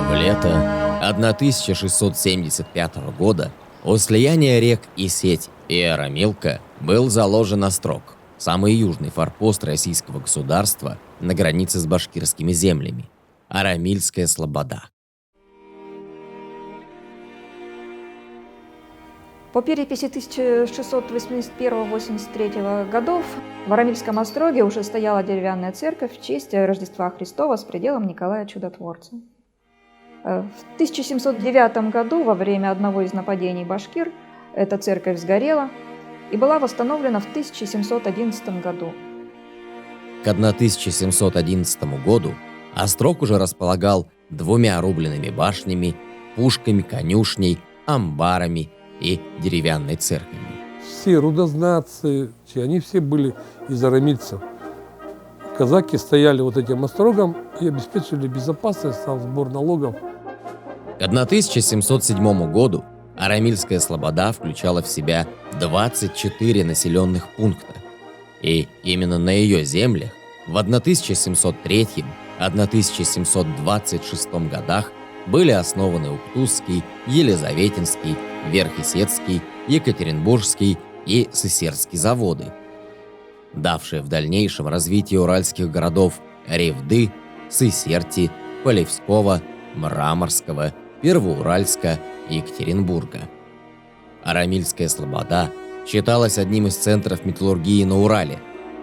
В лето 1675 года у слияния рек Исеть и Арамилка был заложен Острог, самый южный форпост российского государства на границе с башкирскими землями – Арамильская слобода. По переписи 1681-83 годов в Арамильском остроге уже стояла деревянная церковь в честь Рождества Христова с пределом Николая Чудотворца. В 1709 году во время одного из нападений башкир эта церковь сгорела и была восстановлена в 1711 году. К 1711 году Острог уже располагал 2 рубленными башнями, пушками, конюшней, амбарами и деревянной церковью. Все рудознатцы, они все были из арамильцев. Казаки стояли вот этим острогом и обеспечивали безопасность, сам сбор налогов. К 1707 году Арамильская слобода включала в себя 24 населенных пункта. И именно на ее землях в 1703-1726 годах были основаны Уктусский, Елизаветинский, Верхесецкий, Екатеринбургский и Сысерский заводы, давшие в дальнейшем развитие уральских городов Ревды, Сысерти, Полевского, Мраморского, Первоуральска и Екатеринбурга. Арамильская слобода считалась одним из центров металлургии на Урале.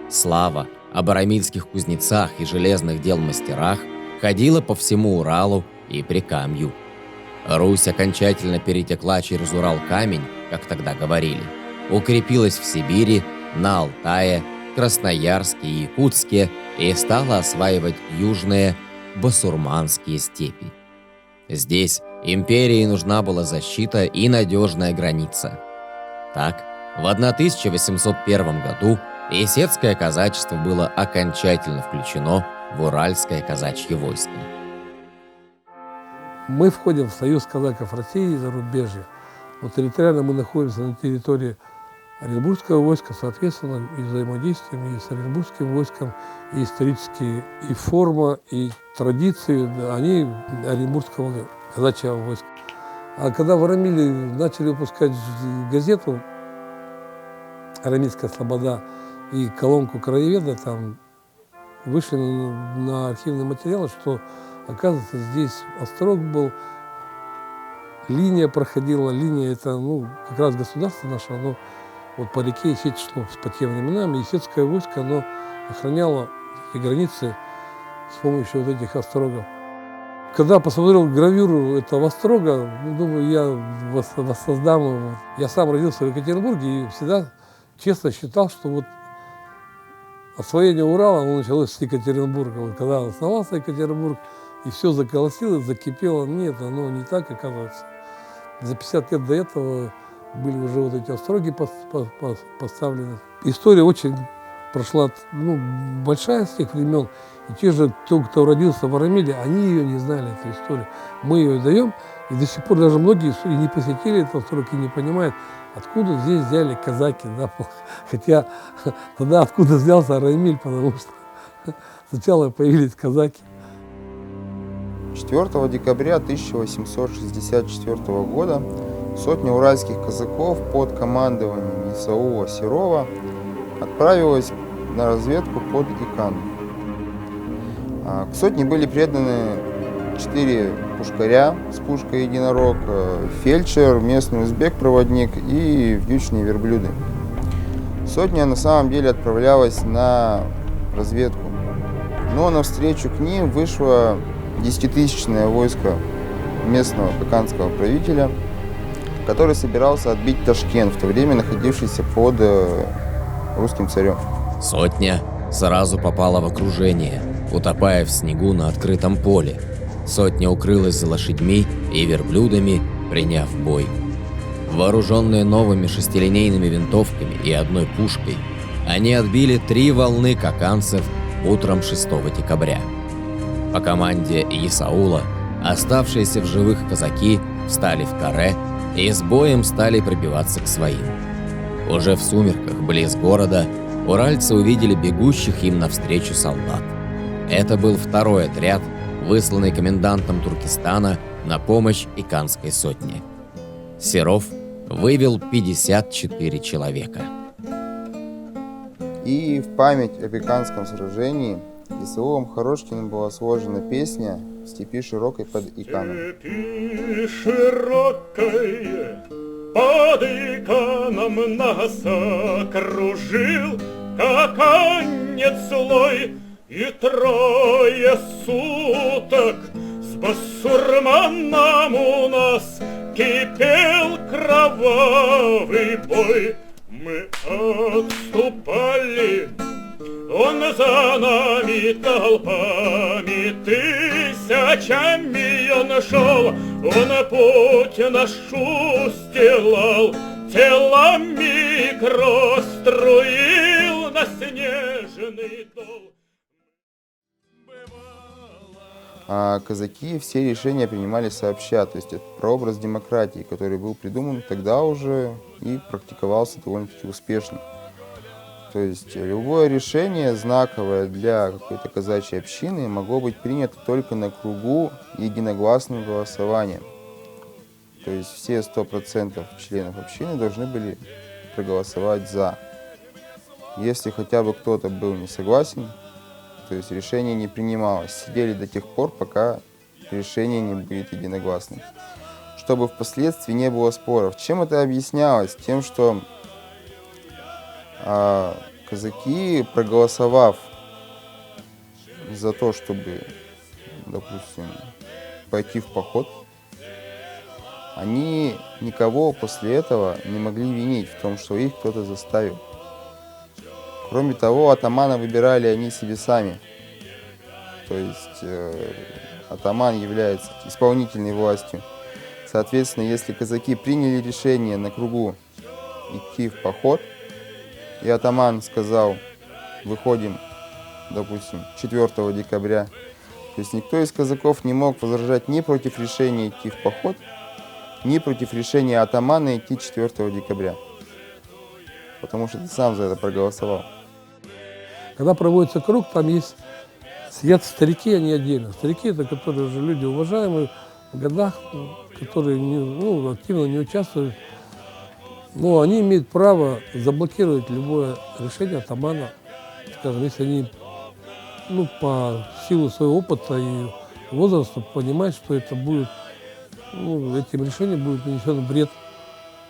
Слава об арамильских кузнецах и железных дел мастерах ходила по всему Уралу и Прикамью. Русь окончательно перетекла через Урал-камень, как тогда говорили, укрепилась в Сибири, на Алтае, Красноярске и Якутске и стала осваивать южные басурманские степи. Здесь империи нужна была защита и надежная граница. Так, в 1801 году Исетское казачество было окончательно включено в Уральское казачье войско. Мы входим в Союз казаков России и зарубежья. Но территориально мы находимся на территории Оренбургского войска, соответственно, и взаимодействием и с Оренбургским войском, и исторические, и форма, и традиции, они Оренбургского казачьего войска. А когда в Арамиле начали выпускать газету «Арамильская слобода» и колонку «Краеведа», там вышли на архивные материалы, что, оказывается, здесь острог был, линия проходила, линия это, как раз государство наше, оно вот по реке Исеть шло по тем временам, и Исетское войско, оно охраняло эти границы с помощью вот этих острогов. Когда посмотрел гравюру этого острога, думаю, я воссоздам его. Я сам родился в Екатеринбурге и всегда честно считал, что вот освоение Урала, оно началось с Екатеринбурга. Вот когда основался Екатеринбург, и все заколосилось, закипело. Нет, оно не так, оказывается. За 50 лет до этого были уже вот эти остроги поставлены. История очень прошла большая с тех времен. И те же, кто родился в Арамиле, они ее не знали, эту историю. Мы ее даем, и до сих пор даже многие не посетили этот острог и не понимают, откуда здесь взяли казаки. Да? Хотя тогда откуда взялся Арамиль, потому что сначала появились казаки. 4 декабря 1864 года сотня уральских казаков под командованием Исаула Серова отправилась на разведку под Икану. К сотне были преданы 4 пушкаря с пушкой «Единорог», фельдшер, местный узбек-проводник и вьючные верблюды. Сотня на самом деле отправлялась на разведку, но навстречу к ним вышло 10-тысячное войско местного коканского правителя, который собирался отбить Ташкент, в то время находившийся под русским царем. Сотня сразу попала в окружение, утопая в снегу на открытом поле. Сотня укрылась за лошадьми и верблюдами, приняв бой. Вооруженные новыми 6-линейными винтовками и 1 пушкой, они отбили 3 волны коканцев утром 6 декабря. По команде Исаула оставшиеся в живых казаки встали в каре и с боем стали пробиваться к своим. Уже в сумерках, близ города, уральцы увидели бегущих им навстречу солдат. Это был 2-й отряд высланный комендантом Туркестана на помощь Иканской сотне. Серов вывел 54 человека. И в память об Иканском сражении Исаулом Хорошкиным была сложена песня «В степи широкой под Иканом». В степи широкой под Иканом нас окружил каканец злой, и 3 суток с басурманом у нас кипел кровавый бой. Мы отступали, он за нами толпами, тысячами он шел, он путь наш устилал, телами кровь струил на снежный дол. А казаки все решения принимали сообща, то есть это прообраз демократии, который был придуман тогда уже и практиковался довольно-таки успешно. То есть любое решение, знаковое для какой-то казачьей общины, могло быть принято только на кругу единогласным голосованием. То есть все 100% членов общины должны были проголосовать «за». Если хотя бы кто-то был не согласен, то есть решение не принималось. Сидели до тех пор, пока решение не будет единогласным. Чтобы впоследствии не было споров. Чем это объяснялось? Тем, что казаки, проголосовав за то, чтобы, допустим, пойти в поход, они никого после этого не могли винить в том, что их кто-то заставил. Кроме того, атамана выбирали они себе сами. То есть атаман является исполнительной властью. Соответственно, если казаки приняли решение на кругу идти в поход, и атаман сказал, выходим, допустим, 4 декабря, то есть никто из казаков не мог возражать ни против решения идти в поход, ни против решения атамана идти 4 декабря. Потому что ты сам за это проголосовал. Когда проводится круг, там есть сидят старики, они отдельно. Старики — это которые уже люди уважаемые в годах, которые активно не участвуют. Но они имеют право заблокировать любое решение атамана, скажем, если они по силу своего опыта и возраста понимают, что это будет, этим решением будет нанесен вред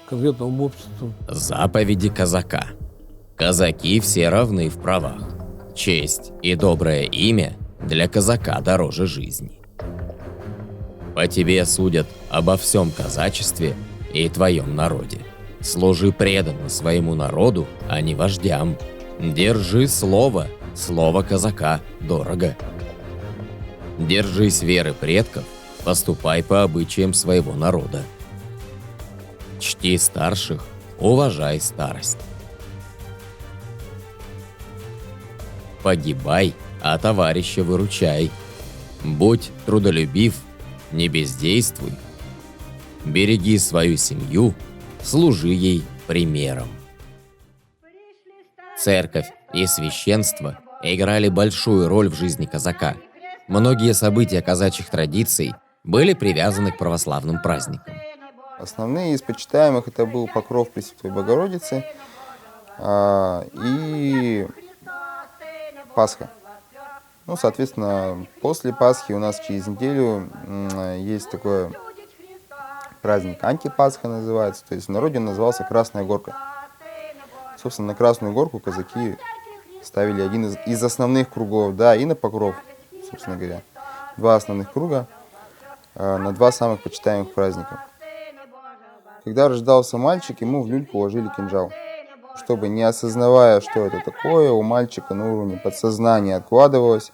конкретному обществу. Заповеди казака. Казаки все равны в правах. Честь и доброе имя для казака дороже жизни. По тебе судят обо всем казачестве и твоем народе. Служи преданно своему народу, а не вождям. Держи слово казака дорого. Держись веры предков, поступай по обычаям своего народа. Чти старших, уважай старость. Погибай, а товарища выручай. Будь трудолюбив, не бездействуй. Береги свою семью, служи ей примером. Церковь и священство играли большую роль в жизни казака. Многие события казачьих традиций были привязаны к православным праздникам. Основные из почитаемых это был Покров Пресвятой Богородицы и Пасха. Соответственно, после Пасхи у нас через неделю есть такой праздник Антипасха называется, то есть в народе он назывался Красная Горка. Собственно, на Красную Горку казаки ставили один из основных кругов, и на Покров, собственно говоря. 2 основных круга на 2 самых почитаемых праздника. Когда рождался мальчик, ему в люльку ложили кинжал, чтобы, не осознавая, что это такое, у мальчика на уровне подсознания откладывалось,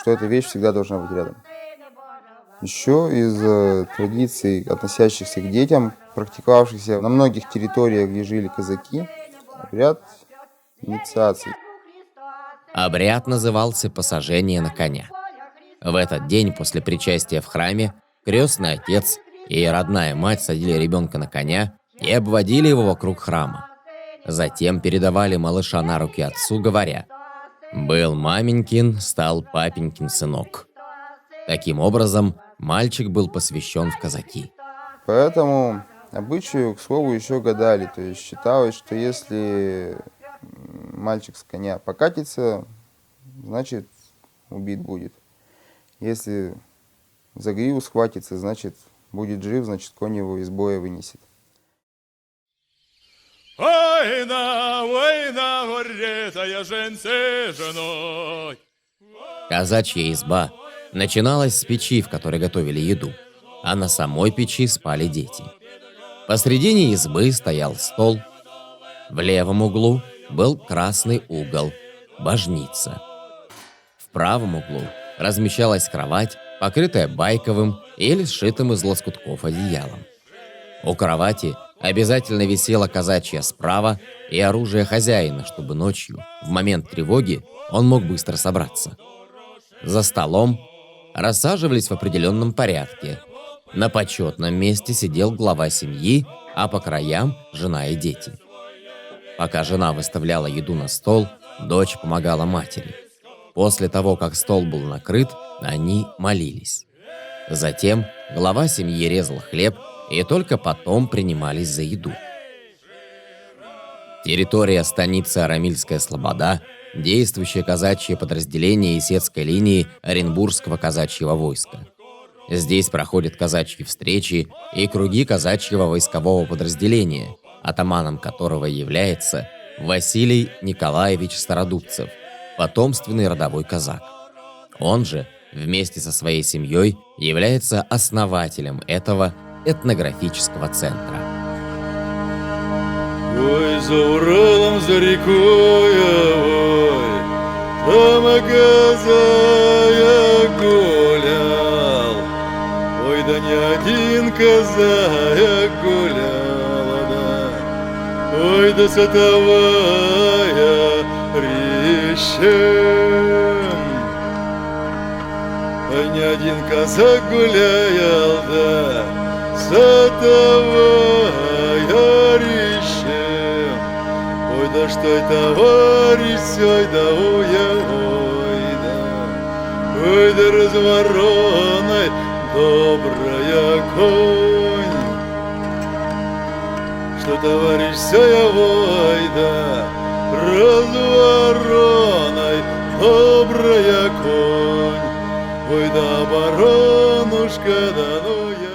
что эта вещь всегда должна быть рядом. Еще из традиций, относящихся к детям, практиковавшихся на многих территориях, где жили казаки, обряд инициации. Обряд назывался «посажение на коня». В этот день после причастия в храме крестный отец и родная мать садили ребенка на коня и обводили его вокруг храма. Затем передавали малыша на руки отцу, говоря: «Был маменькин, стал папенькин сынок». Таким образом, мальчик был посвящен в казаки. Поэтому обычаю, к слову, еще гадали. То есть считалось, что если мальчик с коня покатится, значит убит будет. Если за гриву схватится, значит будет жив, значит конь его из боя вынесет. Война, война, гордая женцы женой. Казачья изба начиналась с печи, в которой готовили еду, а на самой печи спали дети. Посредине избы стоял стол. В левом углу был красный угол – божница. В правом углу размещалась кровать, покрытая байковым или сшитым из лоскутков одеялом. У кровати обязательно висела казачья справа и оружие хозяина, чтобы ночью, в момент тревоги, он мог быстро собраться. За столом рассаживались в определенном порядке. На почетном месте сидел глава семьи, а по краям – жена и дети. Пока жена выставляла еду на стол, дочь помогала матери. После того, как стол был накрыт, они молились. Затем глава семьи резал хлеб, и только потом принимались за еду. Территория станицы Арамильская Слобода – действующее казачье подразделение Исетской линии Оренбургского казачьего войска. Здесь проходят казачьи встречи и круги казачьего войскового подразделения, атаманом которого является Василий Николаевич Стародубцев, потомственный родовой казак. Он же, вместе со своей семьей, является основателем этого этнографического центра. Ой, за Уралом, за рекой, ой, там казая гулял. Ой, да не один казая гуляла, да. Ой, да сотовая рещем. Ой, не один казак гулял, да, сотовая рещем. Ой, да что это товарищ, ой, да уя, ой, да. Ой, да развороной добрая конь. Что товарищ ой, да, развороной добрая конь. Ой, да баранушка, да ну я.